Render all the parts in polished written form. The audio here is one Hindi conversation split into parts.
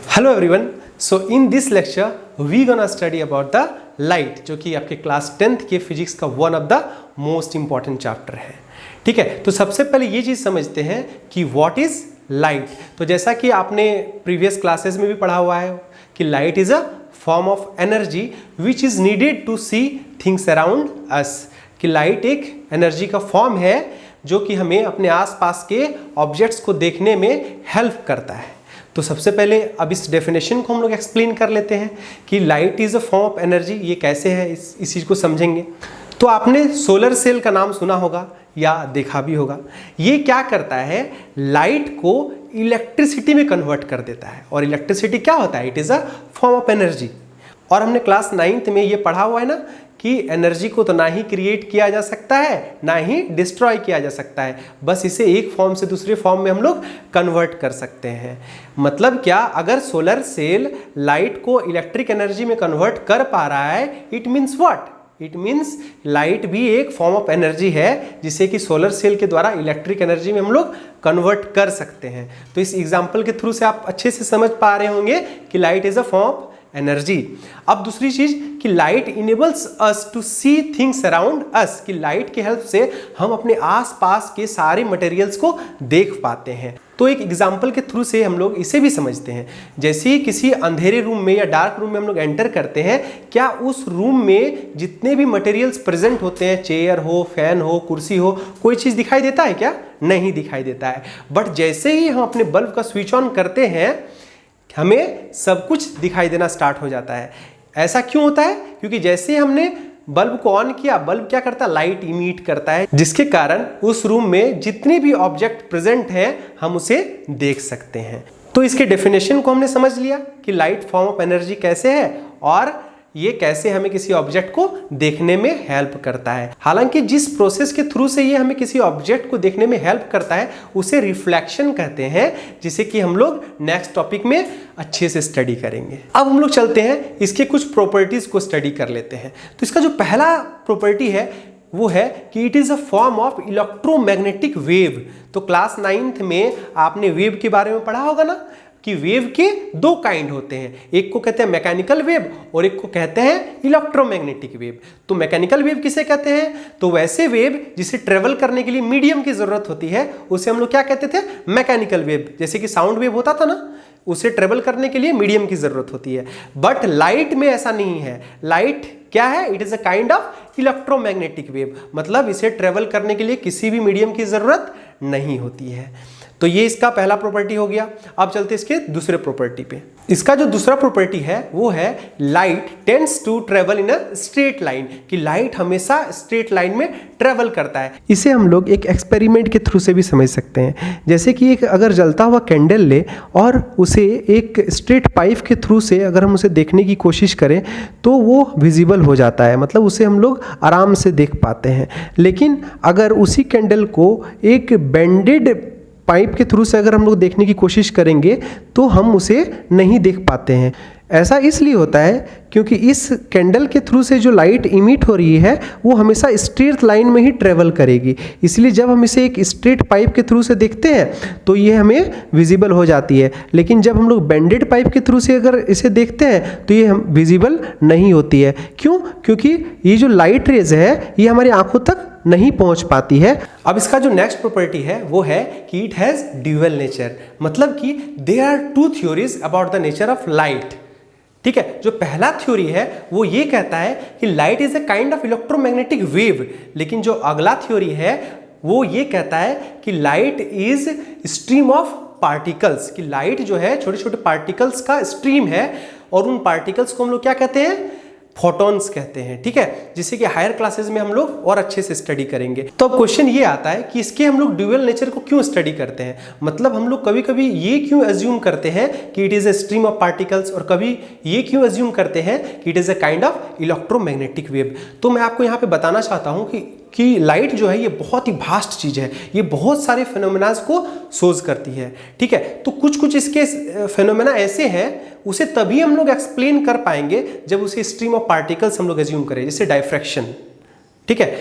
Hello everyone, so in this lecture we gonna study about the light, जो कि आपके क्लास 10th के फिजिक्स का one of the most important chapter है। ठीक है, तो सबसे पहले ये चीज़ समझते हैं कि व्हाट इज लाइट। तो जैसा कि आपने प्रीवियस क्लासेस में भी पढ़ा हुआ है कि light is a form of energy which is needed to see things around us. कि लाइट एक एनर्जी का फॉर्म है जो कि हमें अपने आसपास के ऑब्जेक्ट्स को देखने में हेल्प करता है। तो सबसे पहले अब इस डेफिनेशन को हम लोग एक्सप्लेन कर लेते हैं कि light is a form of energy. ये कैसे है, इस चीज़ को समझेंगे। तो आपने सोलर सेल का नाम सुना होगा या देखा भी होगा। ये क्या करता है, लाइट को इलेक्ट्रिसिटी में कन्वर्ट कर देता है। और इलेक्ट्रिसिटी क्या होता है, it is a form of energy. और हमने क्लास 9th में ये पढ़ा हुआ है ना कि एनर्जी को तो ना ही क्रिएट किया जा सकता है ना ही डिस्ट्रॉय किया जा सकता है, बस इसे एक फॉर्म से दूसरे फॉर्म में हम लोग कन्वर्ट कर सकते हैं। मतलब क्या, अगर सोलर सेल लाइट को इलेक्ट्रिक एनर्जी में कन्वर्ट कर पा रहा है, it means what, it means light भी एक फॉर्म ऑफ एनर्जी है जिसे कि सोलर सेल के द्वारा इलेक्ट्रिक एनर्जी में हम लोग कन्वर्ट कर सकते हैं। तो इस एग्जाम्पल के थ्रू से आप अच्छे से समझ पा रहे होंगे कि light is a form of energy. अब दूसरी चीज कि light enables us to see things around us, कि लाइट की हेल्प से हम अपने आसपास के सारे मटेरियल्स को देख पाते हैं। तो एक एग्जाम्पल के थ्रू से हम लोग इसे भी समझते हैं। जैसे ही किसी अंधेरे रूम में या डार्क रूम में हम लोग एंटर करते हैं, क्या उस रूम में जितने भी मटेरियल्स प्रेजेंट होते हैं, चेयर हो, फैन हो, कुर्सी हो, कोई चीज़ दिखाई देता है क्या? नहीं दिखाई देता है। बट जैसे ही हम अपने बल्ब का स्विच ऑन करते हैं, हमें सब कुछ दिखाई देना स्टार्ट हो जाता है। ऐसा क्यों होता है? क्योंकि जैसे हमने बल्ब को ऑन किया, बल्ब क्या करता है, लाइट इमिट करता है, जिसके कारण उस रूम में जितने भी ऑब्जेक्ट प्रेजेंट हैं हम उसे देख सकते हैं। तो इसके डेफिनेशन को हमने समझ लिया कि लाइट फॉर्म ऑफ एनर्जी कैसे है और ये कैसे हमें किसी ऑब्जेक्ट को देखने में हेल्प करता है। हालांकि जिस प्रोसेस के थ्रू से ये हमें किसी ऑब्जेक्ट को देखने में हेल्प करता है उसे रिफ्लेक्शन कहते हैं, जिसे कि हम लोग नेक्स्ट टॉपिक में अच्छे से स्टडी करेंगे। अब हम लोग चलते हैं, इसके कुछ प्रॉपर्टीज को स्टडी कर लेते हैं। तो इसका जो पहला प्रॉपर्टी है वो है कि it is a form of electromagnetic wave. तो क्लास 9th में आपने वेव के बारे में पढ़ा होगा ना कि वेव के दो काइंड होते हैं, एक को कहते हैं मैकेनिकल वेव और एक को कहते हैं इलेक्ट्रोमैग्नेटिक वेव। तो मैकेनिकल वेव किसे कहते हैं? तो वैसे वेव जिसे ट्रेवल करने के लिए मीडियम की जरूरत होती है उसे हम लोग क्या कहते थे, मैकेनिकल वेव। जैसे कि साउंड वेव होता था ना, उसे ट्रेवल करने के लिए मीडियम की जरूरत होती है। बट लाइट में ऐसा नहीं है। लाइट क्या है, it is a kind of electromagnetic wave. मतलब इसे ट्रेवल करने के लिए किसी भी मीडियम की जरूरत नहीं होती है। तो ये इसका पहला प्रॉपर्टी हो गया। अब चलते इसके दूसरे प्रॉपर्टी पे। इसका जो दूसरा प्रॉपर्टी है वो है light tends to travel in a straight line, कि लाइट हमेशा स्ट्रेट लाइन में ट्रेवल करता है। इसे हम लोग एक एक्सपेरिमेंट के थ्रू से भी समझ सकते हैं। जैसे कि एक अगर जलता हुआ कैंडल ले और उसे एक स्ट्रेट पाइप के थ्रू से अगर हम उसे देखने की कोशिश करें तो वो विजिबल हो जाता है, मतलब उसे हम लोग आराम से देख पाते हैं। लेकिन अगर उसी कैंडल को एक बेंडेड पाइप के थ्रू से अगर हम लोग देखने की कोशिश करेंगे तो हम उसे नहीं देख पाते हैं। ऐसा इसलिए होता है क्योंकि इस कैंडल के थ्रू से जो लाइट इमिट हो रही है वो हमेशा स्ट्रेट लाइन में ही ट्रेवल करेगी। इसलिए जब हम इसे एक स्ट्रेट पाइप के थ्रू से देखते हैं तो ये हमें विजिबल हो जाती है। लेकिन जब हम लोग बेंडेड पाइप के थ्रू से अगर इसे देखते हैं तो ये हम विजिबल नहीं होती है। क्यों? क्योंकि ये जो लाइट रेज है ये हमारी आंखों तक नहीं पहुंच पाती है। अब इसका जो नेक्स्ट प्रॉपर्टी है वो है कि इट हैज ड्यूअल नेचर। मतलब कि there are two theories about the nature of light. ठीक है, जो पहला थ्योरी है वो ये कहता है कि light is a kind of electromagnetic wave. लेकिन जो अगला थ्योरी है वो ये कहता है कि light is stream of particles, कि लाइट जो है छोटे छोटे पार्टिकल्स का स्ट्रीम है। और उन पार्टिकल्स को हम लोग क्या कहते हैं, फोटॉन्स कहते हैं। ठीक है, जिससे कि हायर क्लासेस में हम लोग और अच्छे से स्टडी करेंगे। तो अब क्वेश्चन ये आता है कि इसके हम लोग ड्यूअल नेचर को क्यों स्टडी करते हैं। मतलब हम लोग कभी कभी ये क्यों एज्यूम करते हैं कि it is a stream of particles और कभी ये क्यों एज्यूम करते हैं कि it is a kind of electromagnetic wave. तो मैं आपको यहाँ पे बताना चाहता हूँ कि लाइट जो है ये बहुत ही भास्ट चीज़ है, ये बहुत सारे फिनोमेनाज को सोज करती है। ठीक है, तो कुछ इसके फिनोमेना ऐसे हैं उसे तभी हम लोग एक्सप्लेन कर पाएंगे जब उसे स्ट्रीम ऑफ पार्टिकल्स हम लोग एज्यूम करें, जैसे डायफ्रैक्शन। ठीक है,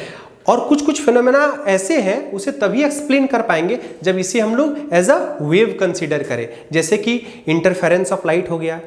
और कुछ कुछ फिनोमेना ऐसे हैं उसे तभी एक्सप्लेन कर पाएंगे जब इसे हम लोग एज अ वेव कंसीडर करें, जैसे कि इंटरफेरेंस ऑफ लाइट हो गया,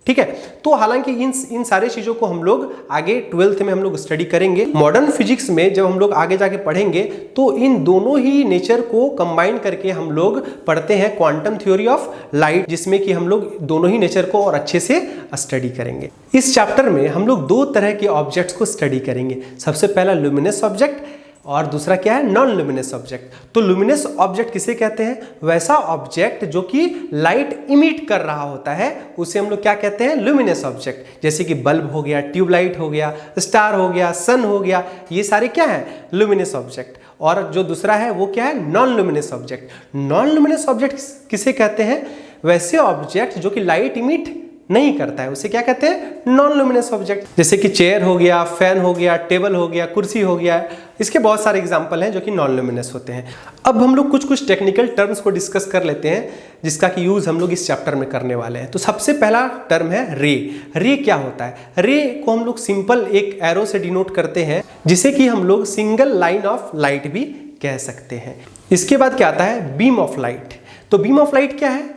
ठीक है। तो हालांकि इन सारे चीजों को हम लोग आगे 12th में हम लोग स्टडी करेंगे। मॉडर्न फिजिक्स में जब हम लोग आगे जाके पढ़ेंगे तो इन दोनों ही नेचर को कंबाइन करके हम लोग पढ़ते हैं क्वांटम थ्योरी ऑफ लाइट, जिसमें कि हम लोग दोनों ही नेचर को और अच्छे से स्टडी करेंगे। इस चैप्टर में हम लोग दो तरह के ऑब्जेक्ट्स को स्टडी करेंगे। सबसे पहला लुमिनस ऑब्जेक्ट और दूसरा क्या है, नॉन लुमिनस ऑब्जेक्ट। तो लुमिनस ऑब्जेक्ट किसे कहते हैं? वैसा ऑब्जेक्ट जो कि लाइट इमिट कर रहा होता है उसे हम लोग क्या कहते हैं, लुमिनस ऑब्जेक्ट। जैसे कि बल्ब हो गया, ट्यूबलाइट हो गया, स्टार हो गया, सन हो गया, ये सारे क्या है, लुमिनस ऑब्जेक्ट। और जो दूसरा है वो क्या है, non luminous object. Non luminous object किसे कहते हैं? वैसे ऑब्जेक्ट जो कि लाइट इमिट नहीं करता है उसे क्या कहते हैं, नॉन लुमिनस ऑब्जेक्ट। जैसे कि चेयर हो गया, फैन हो गया, टेबल हो गया, कुर्सी हो गया, इसके बहुत सारे एग्जांपल हैं जो कि नॉन लुमिनस होते हैं। अब हम लोग कुछ कुछ टेक्निकल टर्म्स को डिस्कस कर लेते हैं जिसका कि यूज हम लोग इस चैप्टर में करने वाले हैं। तो सबसे पहला टर्म है रे। रे क्या होता है? रे को हम लोग सिंपल एक एरो से डिनोट करते हैं, जिसे कि हम लोग सिंगल लाइन ऑफ लाइट भी कह सकते हैं। इसके बाद क्या आता है, बीम ऑफ लाइट। तो बीम ऑफ लाइट क्या है?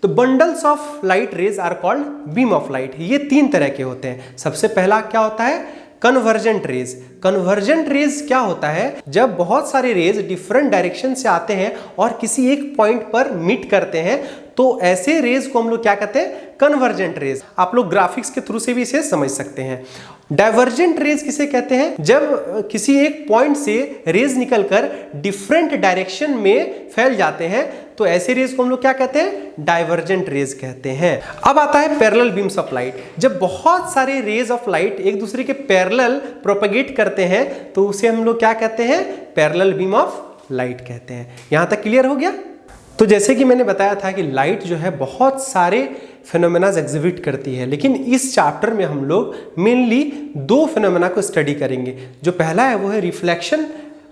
तो bundles of light rays are called beam of light. ये तीन तरह के होते हैं। सबसे पहला क्या होता है, कन्वर्जेंट रेज। कन्वर्जेंट रेज क्या होता है, जब बहुत सारे रेज डिफरेंट डायरेक्शन से आते हैं और किसी एक पॉइंट पर मीट करते हैं तो ऐसे रेज को हम लोग क्या कहते हैं, कन्वर्जेंट रेज। आप लोग ग्राफिक्स के थ्रू से भी इसे समझ सकते हैं। डाइवर्जेंट रेज किसे कहते हैं? जब किसी एक पॉइंट से रेज निकलकर डिफरेंट डायरेक्शन में फैल जाते हैं तो ऐसे रेज को हम लोग क्या कहते हैं, डाइवर्जेंट रेज कहते हैं। अब आता है पैरेलल बीम्स ऑफ लाइट। जब बहुत सारे रेज ऑफ लाइट एक दूसरे के पैरेलल प्रोपेगेट करते हैं तो उसे हम लोग क्या कहते हैं, पैरेलल बीम ऑफ लाइट कहते हैं। यहां तक क्लियर हो गया? तो जैसे कि मैंने बताया था कि लाइट जो है बहुत सारे फिनोमेना एग्जिबिट करती है, लेकिन इस चैप्टर में हम लोग मेनली दो फिनोमेना को स्टडी करेंगे। जो पहला है वो है रिफ्लेक्शन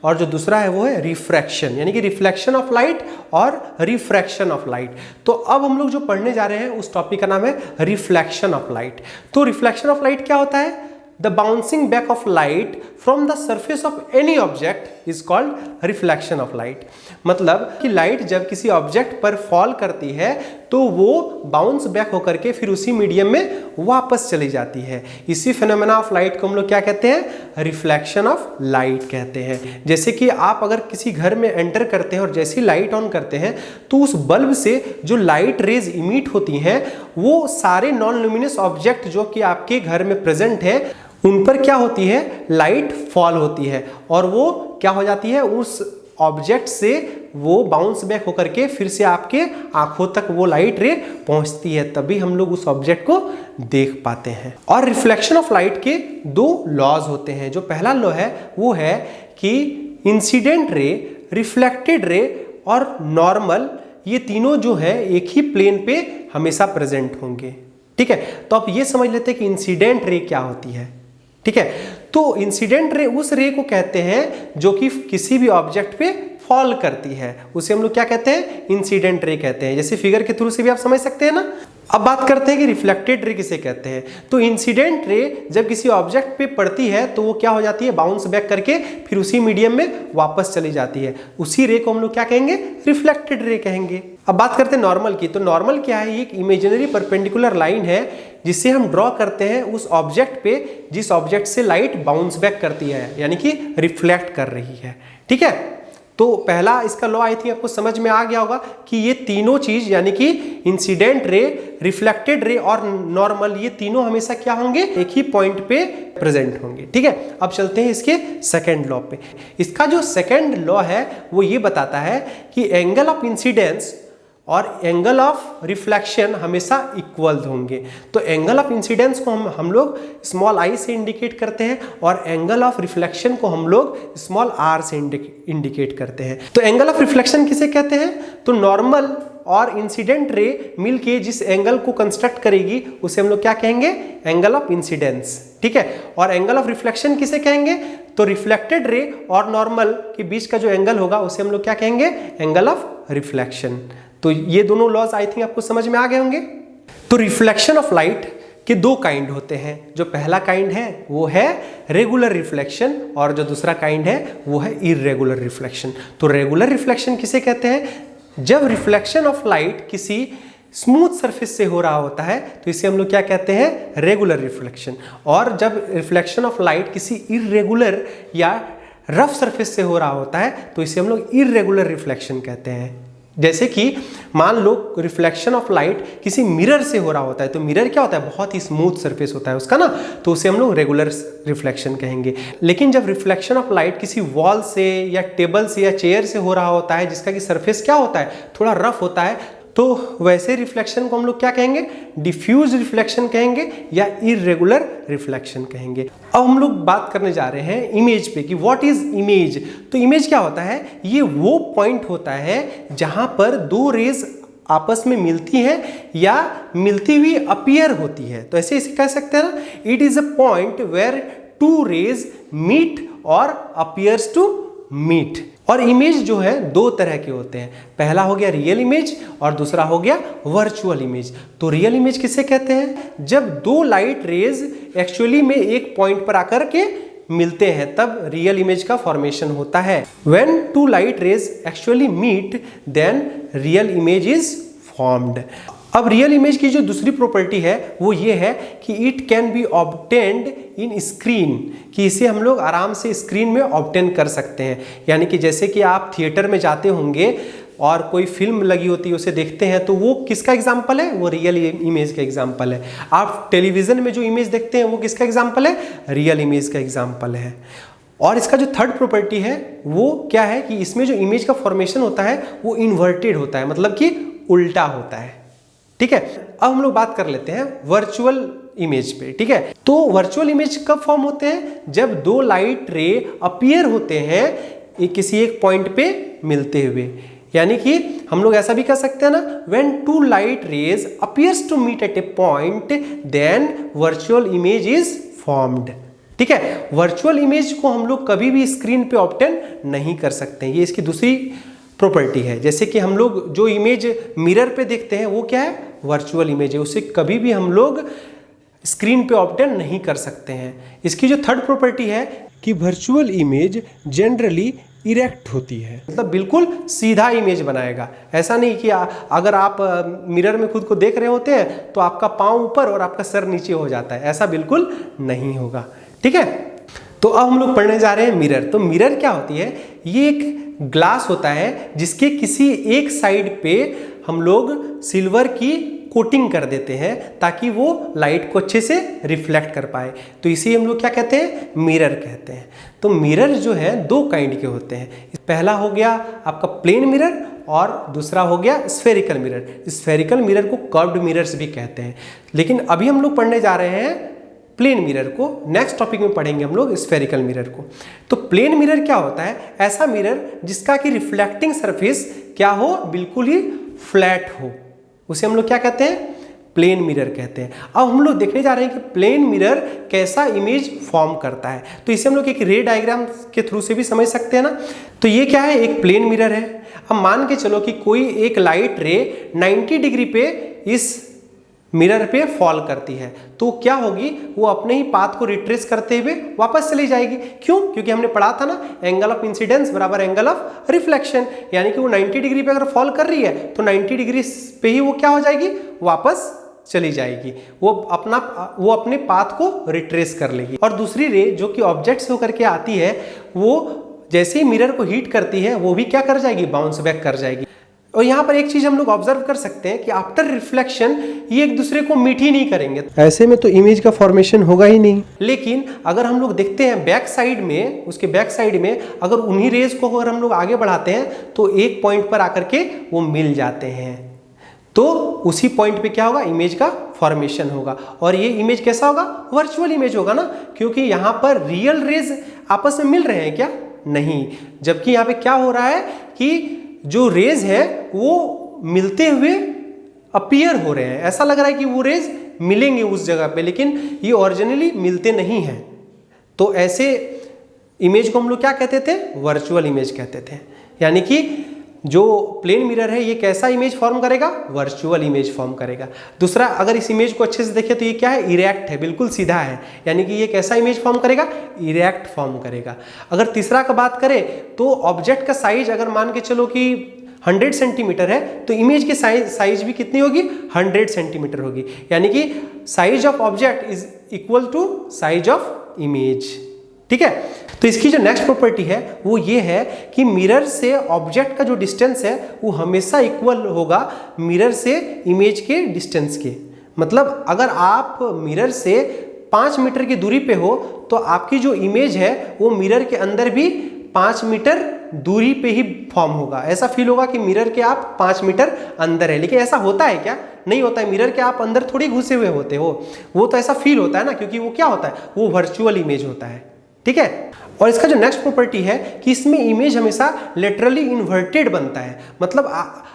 और जो दूसरा है वो है रिफ्रैक्शन, यानी कि रिफ्लेक्शन ऑफ लाइट और रिफ्रैक्शन ऑफ लाइट। तो अब हम लोग जो पढ़ने जा रहे हैं उस टॉपिक का नाम है रिफ्लेक्शन ऑफ लाइट। तो रिफ्लेक्शन ऑफ लाइट क्या होता है? The bouncing back of light from the surface of any object is called reflection of light। मतलब कि लाइट जब किसी ऑब्जेक्ट पर फॉल करती है तो वो बाउंस बैक होकर के फिर उसी मीडियम में वापस चली जाती है। इसी फिनोमेना ऑफ लाइट को हम लोग क्या कहते हैं, रिफ्लेक्शन ऑफ लाइट कहते हैं। जैसे कि आप अगर किसी घर में एंटर करते हैं और जैसी लाइट ऑन करते हैं तो उस बल्ब से जो लाइट रेज इमिट होती हैं वो सारे नॉन लुमिनस ऑब्जेक्ट जो कि आपके घर में प्रेजेंट है उन पर क्या होती है, लाइट फॉल होती है और वो क्या हो जाती है, उस ऑब्जेक्ट से वो बाउंस बैक होकर के फिर से आपके आंखों तक वो लाइट रे पहुंचती है, तभी हम लोग उस ऑब्जेक्ट को देख पाते हैं। और रिफ्लेक्शन ऑफ लाइट के दो लॉज होते हैं। जो पहला लॉ है वो है कि इंसिडेंट रे, रिफ्लेक्टेड रे और नॉर्मल, ये तीनों जो है एक ही प्लेन पे हमेशा प्रेजेंट होंगे। ठीक है, तो आप ये समझ लेते हैं कि इंसिडेंट रे क्या होती है। ठीक है, तो इंसिडेंट रे उस रे को कहते हैं जो कि किसी भी ऑब्जेक्ट पे फॉल करती है, उसे हम लोग क्या कहते हैं, इंसिडेंट रे कहते हैं। जैसे फिगर के थ्रू से भी आप समझ सकते हैं ना। अब बात करते हैं कि रिफ्लेक्टेड रे किसे कहते हैं। तो इंसिडेंट रे जब किसी ऑब्जेक्ट पे पड़ती है तो वो क्या हो जाती है, बाउंस बैक करके फिर उसी मीडियम में वापस चली जाती है। उसी रे को हम लोग क्या कहेंगे, रिफ्लेक्टेड रे कहेंगे। अब बात करते हैं नॉर्मल की। तो नॉर्मल क्या है, एक इमेजिनरी परपेंडिकुलर लाइन है जिसे हम ड्रॉ करते हैं उस ऑब्जेक्ट पे जिस ऑब्जेक्ट से लाइट बाउंस बैक करती है, यानी कि रिफ्लेक्ट कर रही है। ठीक है, तो पहला इसका लॉ आई थिंक आपको समझ में आ गया होगा कि ये तीनों चीज यानी कि इंसिडेंट रे, रिफ्लेक्टेड रे और नॉर्मल, ये तीनों हमेशा क्या होंगे, एक ही पॉइंट पे प्रेजेंट होंगे। ठीक है, अब चलते हैं इसके सेकंड लॉ पे। इसका जो सेकंड लॉ है वो ये बताता है कि एंगल ऑफ इंसिडेंस और एंगल ऑफ रिफ्लेक्शन हमेशा इक्वल होंगे। तो एंगल ऑफ इंसिडेंस को हम लोग स्मॉल आई से इंडिकेट करते हैं और एंगल ऑफ रिफ्लेक्शन को हम लोग स्मॉल आर से इंडिकेट करते हैं। तो एंगल ऑफ रिफ्लेक्शन किसे कहते हैं, तो नॉर्मल और इंसिडेंट रे मिलके जिस एंगल को कंस्ट्रक्ट करेगी उसे हम लोग क्या कहेंगे, एंगल ऑफ इंसिडेंस। ठीक है, और एंगल ऑफ रिफ्लेक्शन किसे कहेंगे, तो रिफ्लेक्टेड रे और नॉर्मल के बीच का जो एंगल होगा उसे हम लोग क्या कहेंगे, एंगल ऑफ रिफ्लेक्शन। तो ये दोनों लॉज आई थिंक आपको समझ में आ गए होंगे। तो रिफ्लेक्शन ऑफ लाइट कि दो काइंड होते हैं। जो पहला काइंड है वो है रेगुलर रिफ्लेक्शन और जो दूसरा काइंड है वो है इर्रेगुलर रिफ्लेक्शन। तो रेगुलर रिफ्लेक्शन किसे कहते हैं? जब रिफ्लेक्शन ऑफ लाइट किसी स्मूथ सरफेस से हो रहा होता है तो इसे हम लोग क्या कहते हैं? Regular reflection. और जब रिफ्लेक्शन ऑफ लाइट किसी इर्रेगुलर या रफ सरफेस से हो रहा होता है तो इसे हम लोग इर्रेगुलर रिफ्लेक्शन कहते हैं। जैसे कि मान लो रिफ्लेक्शन ऑफ लाइट किसी मिरर से हो रहा होता है, तो मिरर क्या होता है? बहुत ही स्मूथ सरफेस होता है उसका ना, तो उसे हम लोग रेगुलर रिफ्लेक्शन कहेंगे। लेकिन जब रिफ्लेक्शन ऑफ लाइट किसी वॉल से या टेबल से या चेयर से हो रहा होता है जिसका कि सरफेस क्या होता है? थोड़ा रफ होता है, तो वैसे रिफ्लेक्शन को हम लोग क्या कहेंगे? डिफ्यूज रिफ्लेक्शन कहेंगे या इर्रेगुलर रिफ्लेक्शन कहेंगे। अब हम लोग बात करने जा रहे हैं इमेज पे कि व्हाट इज इमेज। तो इमेज क्या होता है? ये वो पॉइंट होता है जहां पर दो रेज आपस में मिलती हैं या मिलती हुई अपीयर होती है। तो ऐसे इसे कह सकते हैं ना, it is a point where two rays meet और अपीयर्स टू मीट। और इमेज जो है दो तरह के होते हैं, पहला हो गया रियल इमेज और दूसरा हो गया वर्चुअल इमेज। तो रियल इमेज किसे कहते हैं? जब दो लाइट रेज एक्चुअली में एक पॉइंट पर आकर के मिलते हैं तब रियल इमेज का फॉर्मेशन होता है। When two light rays actually meet then real image is formed. अब रियल इमेज की जो दूसरी प्रॉपर्टी है वो ये है कि it can be obtained in screen, कि इसे हम लोग आराम से स्क्रीन में ऑब्टेन कर सकते हैं। यानी कि जैसे कि आप थिएटर में जाते होंगे और कोई फिल्म लगी होती है उसे देखते हैं, तो वो किसका एग्जाम्पल है? वो रियल इमेज का एग्जाम्पल है। आप टेलीविजन में जो इमेज देखते हैं वो किसका एग्जाम्पल है? रियल इमेज का एग्जाम्पल है। और इसका जो थर्ड प्रॉपर्टी है वो क्या है कि इसमें जो इमेज का फॉर्मेशन होता है वो इन्वर्टेड होता है, मतलब कि उल्टा होता है। ठीक है, अब हम लोग बात कर लेते हैं वर्चुअल इमेज पे। ठीक है, तो वर्चुअल इमेज कब फॉर्म होते हैं? जब दो लाइट रे अपीयर होते हैं किसी एक पॉइंट पे मिलते हुए। यानी कि हम लोग ऐसा भी कह सकते हैं ना, when two light rays appears to meet at a point then virtual image is formed. ठीक है, वर्चुअल इमेज को हम लोग कभी भी स्क्रीन पे ऑब्टेन नहीं कर सकते हैं, ये इसकी दूसरी प्रॉपर्टी है। जैसे कि हम लोग जो इमेज मिरर पे देखते हैं वो क्या है? वर्चुअल इमेज है, उसे कभी भी हम लोग स्क्रीन पे ऑब्टेन नहीं कर सकते हैं। इसकी जो थर्ड प्रॉपर्टी है कि वर्चुअल इमेज जनरली इरेक्ट होती है, मतलब बिल्कुल सीधा इमेज बनाएगा। ऐसा नहीं कि अगर आप मिरर में खुद को देख रहे होते हैं तो आपका पाँव ऊपर और आपका सर नीचे हो जाता है, ऐसा बिल्कुल नहीं होगा। ठीक है, तो अब हम लोग पढ़ने जा रहे हैं मिरर। तो मिरर क्या होती है? ये एक ग्लास होता है जिसके किसी एक साइड पे हम लोग सिल्वर की कोटिंग कर देते हैं ताकि वो लाइट को अच्छे से रिफ्लेक्ट कर पाए। तो इसे हम लोग क्या कहते हैं? मिरर कहते हैं। तो मिरर जो है दो काइंड के होते हैं। पहला हो गया आपका प्लेन मिरर और दूसरा हो गया स्फेरिकल मिरर। स्फेरिकल मिरर को कर्व्ड मिरर्स भी कहते हैं, लेकिन अभी हम लोग पढ़ने जा रहे हैं प्लेन मिरर को। नेक्स्ट टॉपिक में पढ़ेंगे हम लोग स्फेरिकल मिरर को। तो प्लेन मिरर क्या होता है? ऐसा मिरर जिसका कि रिफ्लेक्टिंग सरफेस क्या हो? बिल्कुल ही फ्लैट हो, उसे हम लोग क्या कहते हैं? प्लेन मिरर कहते हैं। अब हम लोग देखने जा रहे हैं कि प्लेन मिरर कैसा इमेज फॉर्म करता है। तो इसे हम लोग एक रे डायग्राम के थ्रू से भी समझ सकते हैं ना। तो ये क्या है? एक प्लेन मिरर है। अब मान के चलो कि कोई एक लाइट रे 90 डिग्री पे इस मिरर पे फॉल करती है, तो क्या होगी? वो अपने ही पाथ को रिट्रेस करते हुए वापस चली जाएगी। क्यों? क्योंकि हमने पढ़ा था ना, एंगल ऑफ इंसिडेंस बराबर एंगल ऑफ रिफ्लेक्शन। यानी कि वो 90 डिग्री पे अगर फॉल कर रही है तो 90 डिग्री पे ही वो क्या हो जाएगी? वापस चली जाएगी। वो अपने पाथ को रिट्रेस कर लेगी। और दूसरी रे जो कि ऑब्जेक्ट से होकर के आती है, वो जैसे ही मिरर को हीट करती है वो भी क्या कर जाएगी? बाउंस बैक कर जाएगी। और यहाँ पर एक चीज हम लोग ऑब्जर्व कर सकते हैं कि आफ्टर रिफ्लेक्शन ये एक दूसरे को मीट ही नहीं करेंगे, ऐसे में तो इमेज का फॉर्मेशन होगा ही नहीं। लेकिन अगर हम लोग देखते हैं बैक साइड में, उसके बैक साइड में अगर उन्हीं रेज को अगर हम लोग आगे बढ़ाते हैं तो एक पॉइंट पर आकर के वो मिल जाते हैं, तो उसी पॉइंट पे क्या होगा? इमेज का फॉर्मेशन होगा। और ये इमेज कैसा होगा? वर्चुअल इमेज होगा ना, क्योंकि यहाँ पर रियल रेज आपस में मिल रहे हैं क्या? नहीं। जबकि यहाँ पे क्या हो रहा है कि जो रेज है वो मिलते हुए अपीयर हो रहे हैं। ऐसा लग रहा है कि वो रेज मिलेंगे उस जगह पे, लेकिन ये ओरिजिनली मिलते नहीं हैं। तो ऐसे इमेज को हम लोग क्या कहते थे? वर्चुअल इमेज कहते थे। यानी कि जो प्लेन मिरर है ये कैसा इमेज फॉर्म करेगा? वर्चुअल इमेज फॉर्म करेगा। दूसरा, अगर इस इमेज को अच्छे से देखें तो ये क्या है? इरेक्ट है, बिल्कुल सीधा है, यानी कि ये कैसा इमेज फॉर्म करेगा? इरेक्ट फॉर्म करेगा। अगर तीसरा का बात करें तो ऑब्जेक्ट का साइज अगर मान के चलो कि 100 सेंटीमीटर है तो इमेज की साइज भी कितनी होगी? 100 सेंटीमीटर होगी, यानी कि size of object is equal to size of image. ठीक है, तो इसकी जो नेक्स्ट प्रॉपर्टी है वो ये है कि मिरर से ऑब्जेक्ट का जो डिस्टेंस है वो हमेशा इक्वल होगा मिरर से इमेज के डिस्टेंस के। मतलब अगर आप मिरर से 5 मीटर की दूरी पे हो तो आपकी जो इमेज है वो मिरर के अंदर भी 5 मीटर दूरी पे ही फॉर्म होगा। ऐसा फील होगा कि मिरर के आप 5 मीटर अंदर है, लेकिन ऐसा होता है क्या? नहीं होता है। मिरर के आप अंदर थोड़ी घुसे हुए होते हो, वो तो ऐसा फील होता है ना, क्योंकि वो क्या होता है? वो वर्चुअल इमेज होता है। ठीक है, और इसका जो नेक्स्ट प्रॉपर्टी है कि इसमें इमेज हमेशा लेटरली इन्वर्टेड बनता है। मतलब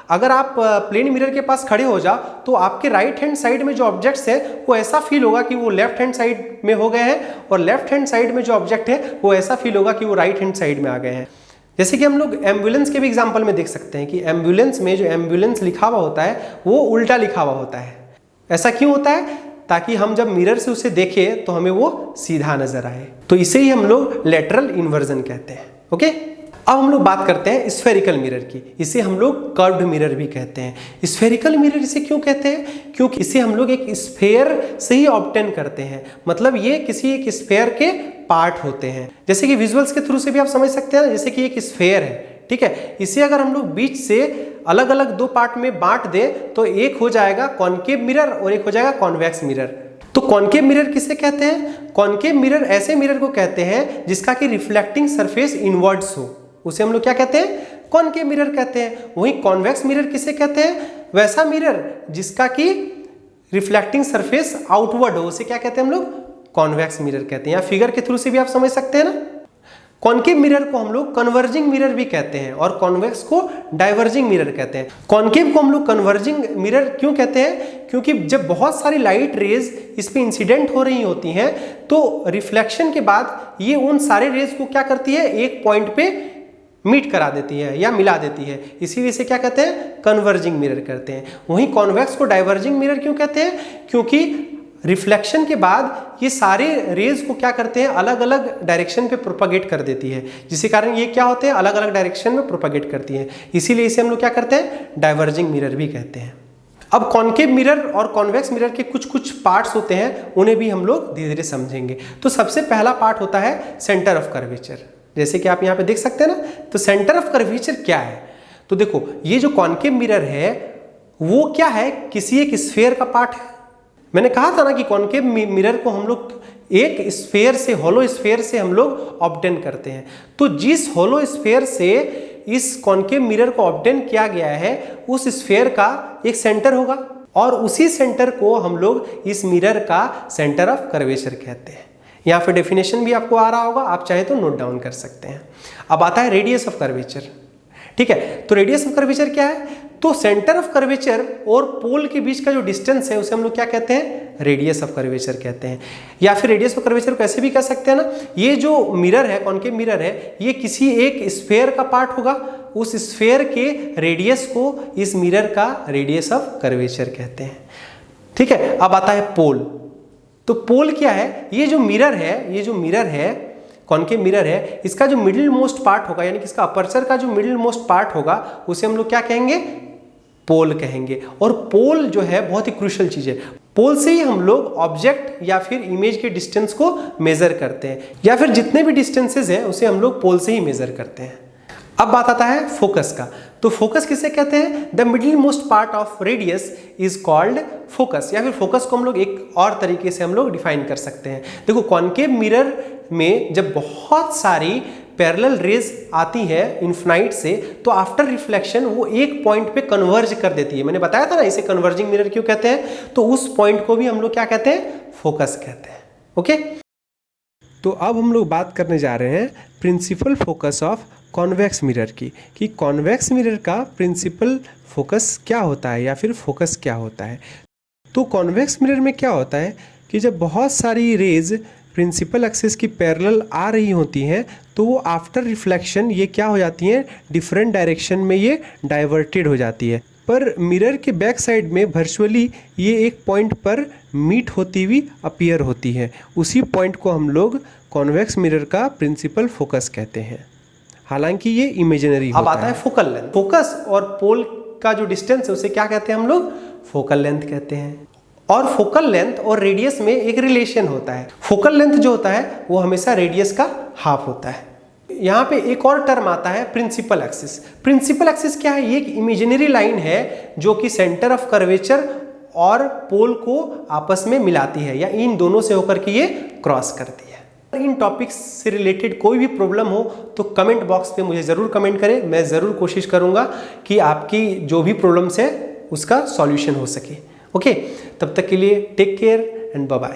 अगर आप प्लेन मिरर के पास खड़े हो जाओ तो आपके राइट हैंड साइड में जो ऑब्जेक्ट्स है वो ऐसा फील होगा कि वो लेफ्ट हैंड साइड में हो गए हैं, और लेफ्ट हैंड साइड में जो ऑब्जेक्ट है वो ऐसा फील होगा कि वो राइट हैंड साइड में आ गए हैं। जैसे कि हम लोग एम्बुलेंस के भी एग्जाम्पल में देख सकते हैं कि एम्बुलेंस में जो एम्बुलेंस लिखा हुआ होता है वो उल्टा लिखा हुआ होता है। ऐसा क्यों होता है? ताकि हम जब मिरर से उसे देखें तो हमें वो सीधा नजर आए। तो इसे ही हम लोग लेटरल इन्वर्जन कहते हैं। ओके, अब हम लोग बात करते हैं स्फेरिकल मिरर की। इसे हम लोग कर्व्ड मिरर भी कहते हैं। स्फेरिकल मिरर इसे क्यों कहते हैं? क्योंकि इसे हम लोग एक स्फेयर से ही ऑब्टेन करते हैं। मतलब ये किसी एक स्फेयर के पार्ट होते हैं। जैसे कि विजुअल्स के थ्रू से भी आप समझ सकते हैं, जैसे कि एक स्फेयर है, ठीक है, इसे अगर हम लोग बीच से अलग अलग 2 पार्ट में बांट दें तो एक हो जाएगा कॉनकेव मिरर और एक हो जाएगा कॉन्वेक्स मिरर। तो कॉनकेव मिरर किसे कहते हैं? कॉनकेव मिरर ऐसे मिरर को कहते हैं जिसका कि रिफ्लेक्टिंग सरफेस इनवर्ड्स हो, उसे हम लोग क्या कहते हैं? कॉनकेव मिरर कहते हैं। वहीं कॉन्वेक्स मिरर किसे कहते हैं? वैसा मिरर जिसका कि रिफ्लेक्टिंग सरफेस आउटवर्ड हो, उसे क्या कहते हैं हम लोग? कॉन्वेक्स मिरर कहते हैं। या फिगर के थ्रू से भी आप समझ सकते हैं ना। कॉनकेव मिरर को हम लोग कन्वर्जिंग मिरर भी कहते हैं और कॉन्वेक्स को डाइवर्जिंग मिरर कहते हैं। कॉनकेव को हम लोग कन्वर्जिंग मिरर क्यों कहते हैं? क्योंकि जब बहुत सारी लाइट रेज इस पे इंसिडेंट हो रही होती हैं तो रिफ्लेक्शन के बाद ये उन सारे रेज को क्या करती है? एक पॉइंट पे मीट करा देती है या मिला देती है, इसीलिए इसे क्या कहते हैं? कन्वर्जिंग मिरर कहते हैं। वहीं कॉन्वेक्स को डाइवर्जिंग मिरर क्यों कहते हैं? क्योंकि रिफ्लेक्शन के बाद ये सारे रेज को क्या करते हैं? अलग अलग डायरेक्शन पे प्रोपागेट कर देती है, जिसके कारण ये क्या होते हैं? अलग अलग डायरेक्शन में प्रोपागेट करती है, इसीलिए इसे हम लोग क्या करते हैं? डाइवर्जिंग मिरर भी कहते हैं। अब कॉनकेव मिरर और कॉन्वेक्स मिरर के कुछ कुछ पार्ट्स होते हैं, उन्हें भी हम लोग धीरे धीरे समझेंगे। तो सबसे पहला पार्ट होता है सेंटर ऑफ कर्वेचर। जैसे कि आप यहाँ पे देख सकते हैं ना, तो सेंटर ऑफ कर्वेचर क्या है? तो देखो, ये जो कॉनकेव मिरर है वो क्या है? किसी एक स्फेयर का पार्ट है। मैंने कहा था ना कि कॉनकेव मिरर को हम लोग एक स्फेयर से, होलो स्फेयर से हम लोग ऑब्टेन करते हैं। तो जिस होलो स्फेयर से इस कॉनकेव मिरर को ऑब्टेन किया गया है उस स्फेयर का एक सेंटर होगा और उसी सेंटर को हम लोग इस मिरर का सेंटर ऑफ कर्वेचर कहते हैं। यहाँ पे डेफिनेशन भी आपको आ रहा होगा, आप चाहे तो नोट डाउन कर सकते हैं। अब आता है रेडियस ऑफ कर्वेचर। ठीक है, तो रेडियस ऑफ कर्वेचर क्या है? तो सेंटर ऑफ कर्वेचर और पोल के बीच का जो डिस्टेंस है उसे हम लोग क्या कहते हैं? रेडियस ऑफ कर्वेचर कहते हैं। या फिर रेडियस ऑफ कर्वेचर को ऐसे भी कह सकते हैं ना, ये जो मिरर है, कॉनकेव मिरर है, ये किसी एक स्फेयर का पार्ट होगा, उस स्फेयर के रेडियस को इस मिरर का रेडियस ऑफ कर्वेचर कहते हैं। ठीक है, अब आता है पोल। तो पोल क्या है? ये जो मिरर है कॉनकेव मिरर है, इसका जो मिडिल मोस्ट पार्ट होगा, यानी कि इसका अपर्चर का जो मिडिल मोस्ट पार्ट होगा उसे हम लोग क्या कहेंगे? पोल कहेंगे। और पोल जो है बहुत ही क्रूशियल चीज है। पोल से ही हम लोग ऑब्जेक्ट या फिर इमेज के डिस्टेंस को मेजर करते हैं, या फिर जितने भी डिस्टेंसेस हैं उसे हम लोग पोल से ही मेजर करते हैं। अब बात आता है फोकस का। तो फोकस किसे कहते हैं? The middle most part of radius is called focus. या फिर फोकस को हम लोग एक और तरीके से हम लोग डिफाइन कर सकते हैं। देखो, कॉनकेव मिरर में जब बहुत सारी पैरेलल रेज आती है इन्फिनाइट से, तो आफ्टर रिफ्लेक्शन वो एक पॉइंट पे कन्वर्ज कर देती है। मैंने बताया था ना इसे कन्वर्जिंग मिरर क्यों कहते हैं। तो उस पॉइंट को भी हम लोग क्या कहते हैं? फोकस कहते हैं। ओके, तो अब हम लोग बात करने जा रहे हैं principal focus of convex mirror की, कि कॉन्वेक्स मिरर का प्रिंसिपल फोकस क्या होता है या फिर फोकस क्या होता है। तो कॉन्वेक्स मिरर में क्या होता है कि जब बहुत सारी रेज प्रिंसिपल एक्सिस की पैरेलल आ रही होती हैं तो वो आफ्टर रिफ्लेक्शन ये क्या हो जाती हैं, डिफरेंट डायरेक्शन में ये डाइवर्टेड हो जाती है। पर मिरर के बैक साइड में वर्चुअली ये एक पॉइंट पर मीट होती हुई अपीयर होती है। उसी पॉइंट को हम लोग कॉन्वेक्स मिरर का प्रिंसिपल फोकस कहते हैं, हालांकि ये इमेजिनरी होता है। अब आता है फोकल लेंथ। फोकस और पोल का जो डिस्टेंस है उसे क्या कहते हैं हम लोग, फोकल लेंथ कहते हैं। और फोकल लेंथ और रेडियस में एक रिलेशन होता है। फोकल लेंथ जो होता है वो हमेशा रेडियस का हाफ होता है। यहाँ पे एक और टर्म आता है प्रिंसिपल एक्सिस। प्रिंसिपल एक्सिस क्या है, ये एक इमेजिनरी लाइन है जो कि सेंटर ऑफ कर्वेचर और पोल को आपस में मिलाती है या इन दोनों से होकर के ये क्रॉस करती है। इन टॉपिक्स से रिलेटेड कोई भी प्रॉब्लम हो तो कमेंट बॉक्स पे मुझे ज़रूर कमेंट करें। मैं ज़रूर कोशिश करूँगा कि आपकी जो भी प्रॉब्लम्स है उसका सॉल्यूशन हो सके। ओके, तब तक के लिए take care and bye bye.